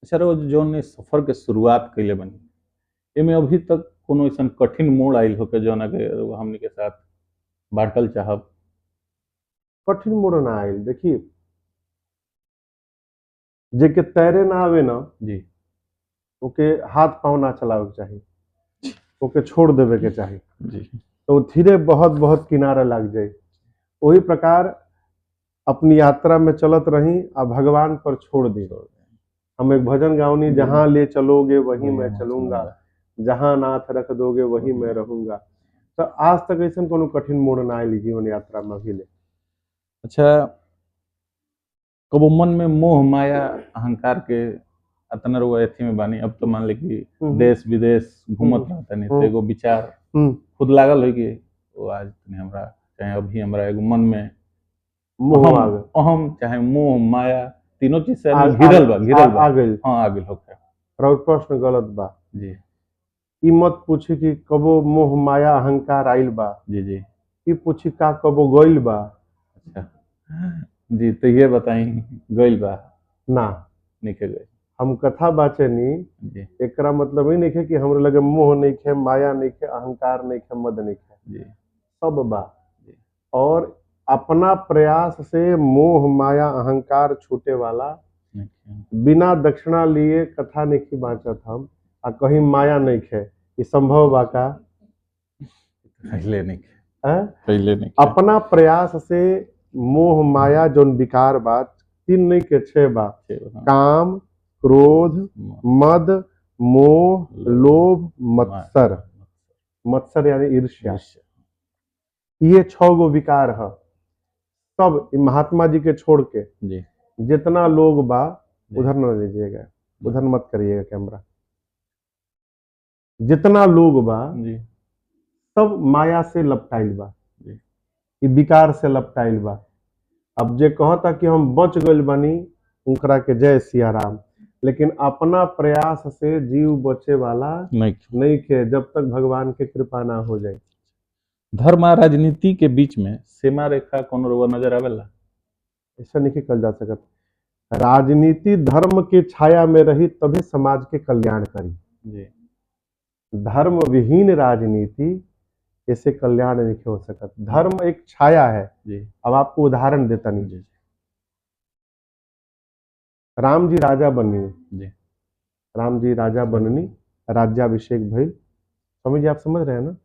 अच्छा रहो जौन सफर के शुरुआत कैले बनी एमे अभी तक कोनो ऐसा कठिन मोड़ आयल होके जौन के रउआ हमनी के साथ बांटल चाहब। कठिन मोड़ ना आयल। देखिए, जेके तैरे ना आवे ना जी ओके हाथ पाँव ना चलावे के चाही, ओके छोड़ देवे के चाही, जी तो धीरे बहुत बहुत किनारे लग जाए। वही प्रकार अपनी यात्रा में चलत रही आ भगवान पर छोड़ दी। हम एक भजन गावनी, जहां ले चलोगे वहीं मैं चलूंगा, जहां नाथ रख दोगे वहीं मैं रहूंगा। तो आज तक ऐसा कोनो कठिन मोड़ ना आयल जीवन यात्रा में अभी ले। अच्छा कबो मन में मोह माया अहंकार के अतना रउआ एथी में बानी अब तो मान ली कि देश विदेश घूमत रहता नहीं तो एगो विचार खुद लागल हो कि वो आज तनी हमरा चाहे अभी हमरा एगो मन में मोह आ गए, अहम चाहे मोह माया तीनों चीज से घिरल बा आ गइल। हाँ आ गइल होके और प्रश्न गलत बा जी। ई मत पूछी कि कबो मोह माया अहंकार आइल बा, जी जी ई पूछी का कबो गइल बा। अच्छा जी, तो ये बताई गइल बा ना निकल गए हम कथा बाचेनी, जी एकरा मतलब ही नहीं है कि हमरे लगे मोह नहीं है, माया नहीं है, अहंकार नहीं है, मद नहीं है, जी सब बा। जी और अपना प्रयास से मोह माया अहंकार छूटे वाला बिना दक्षिणा लिए कथा नहीं बाँचत हम आ कहीं माया नहीं है, ये संभव बा का? पहले नहीं हैं? पहले नहीं अपना प्रयास से मोह माया जोन विकार बा, 3 नहीं के 6 बा, काम क्रोध मद मोह लोभ मत्सर। मत्सर यानी ईर्ष्या। ये 6 गो विकार है। सब महात्मा जी के छोड़ के जी जितना लोग बा उधर न लीजिएगा, उधर मत करिएगा कैमरा। जितना लोग बा जी सब माया से लपटाइल बा, जी ये विकार से लपटाइल बा। अब जे कहता कि हम बच गइल बानी उनकरा के जय सिया राम, लेकिन अपना प्रयास से जीव बचे वाला नहीं के जब तक भगवान के कृपा ना हो जाए। धर्म और राजनीति के बीच में सीमा रेखा कौन रोवा नजर आवेला? ऐसा नहीं कल जा सकत। राजनीति धर्म के छाया में रही तभी समाज के कल्याण करी जी। धर्म विहीन राजनीति ऐसे कल्याण नहीं हो सकत। धर्म एक छाया है जी। अब आपको उदाहरण देता नहीं जी। राम जी राजा बननी जी, राम जी राजा बननी, राज्याभिषेक भइल। स्वामी जी आप समझ रहे हैं ना?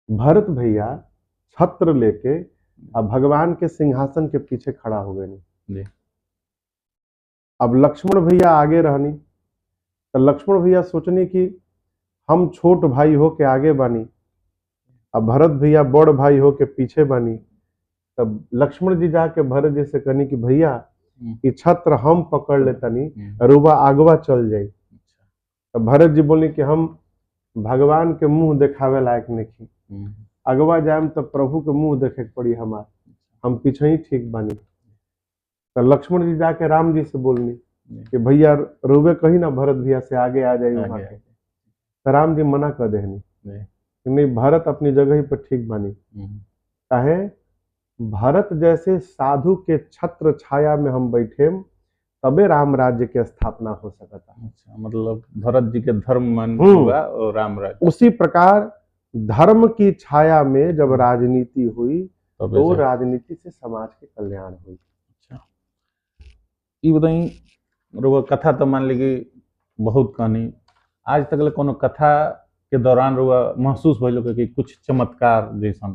भरत भैया छत्र लेके अब भगवान के सिंहासन के पीछे खड़ा हो गए नहीं। अब लक्ष्मण भैया आगे रहनी तो लक्ष्मण भैया सोचने कि हम छोट भाई हो के आगे बानी, अब भरत भैया बड़ भाई हो के पीछे बानी। तब लक्ष्मण जी जाके भरत जी से कहनी कि भैया ये छत्र हम पकड़ लेतनी, रुबा आगवा चल जाई। तब भरत जी बोले कि हम भगवान के मुंह देखावे लायक नहीं, अगवा जाए तो प्रभु के मुंह देखे पड़ी हमार, हम पीछे ही ठीक बानी। तो लक्ष्मण जी जाके राम जी से बोलनी कि भैया रुबे कहीं ना भरत भैया से आगे आ जाए वहां के। तो राम जी मना कर देनी नहीं, भरत अपनी जगह ही पर ठीक बानी। काहे? भरत जैसे साधु के छत्र छाया में हम बैठे तबे राम राज्य के स्थापना हो सकता। अच्छा, मतलब भरत जी के धर्म मान होगा और राम राज्य। उसी प्रकार धर्म की छाया में जब राजनीति हुई तो राजनीति से समाज के कल्याण हुई। अच्छा, ये बताई रुआ कथा तो मान ली बहुत कहनी, आज तक कोनो कथा के दौरान रुआ महसूस भइल कि कुछ चमत्कार जैसा?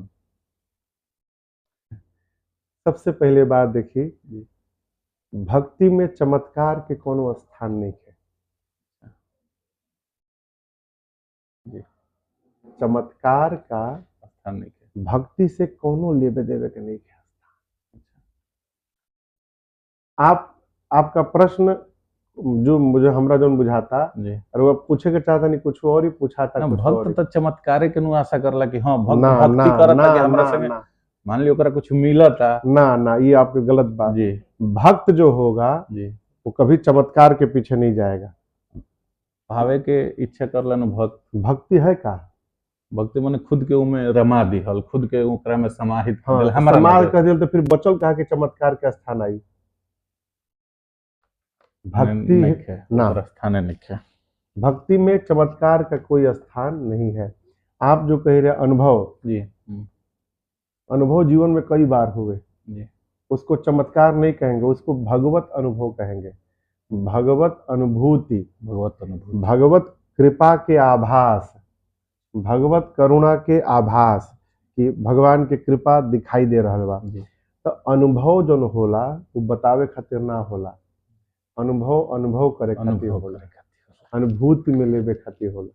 सबसे पहले बात देखिए, भक्ति में चमत्कार के कोनो स्थान नहीं है जी। चमत्कार का स्थान नहीं है, भक्ति से कोनो लेवे देवे के नहीं है। आपका प्रश्न जो मुझे हमरा जो बुझाता और वो पूछे के चाहता नहीं, कुछ और ही पूछाता। भक्त तो चमत्कार के नु आशा करला कि हां भक्ति करता कि हमरा संगे मान लियो ओकरा कुछ मिलता ना, ये आपके गलत बात जी। भक्त जो होगा जी वो कभी चमत्कार के पीछे नहीं जाएगा, भावे के इच्छा करला न। भक्ति भक्ति है का? भक्ति माने खुद के उमे रमा दिहल, खुद के ओकरा में समाहित कर हाँ दिहल, तो हमारा समाज लगे कह दिल तो फिर बचल कहा के चमत्कार के स्थान आई भक्ति नइखे, ना ओकर स्थाने नइखे। भक्ति में चमत्कार का कोई स्थान नहीं है। आप जो कह रहे अनुभव, जी अनुभव जीवन में कई बार हुए, जी उसको चमत्कार नहीं कहेंगे, उसको भगवत अनुभव कहेंगे। भगवत अनुभूति, भगवत अनुभूति। भगवत कृपा के आभास, भगवत करुणा के आभास कि भगवान के कृपा दिखाई दे रहल बा। जी तो अनुभव जो होला वो बतावे खातिर ना होला, अनुभव अनुभव करे खातिर अनुभव होला, करे खातिर। अनुभूति में लेवे खातिर होला।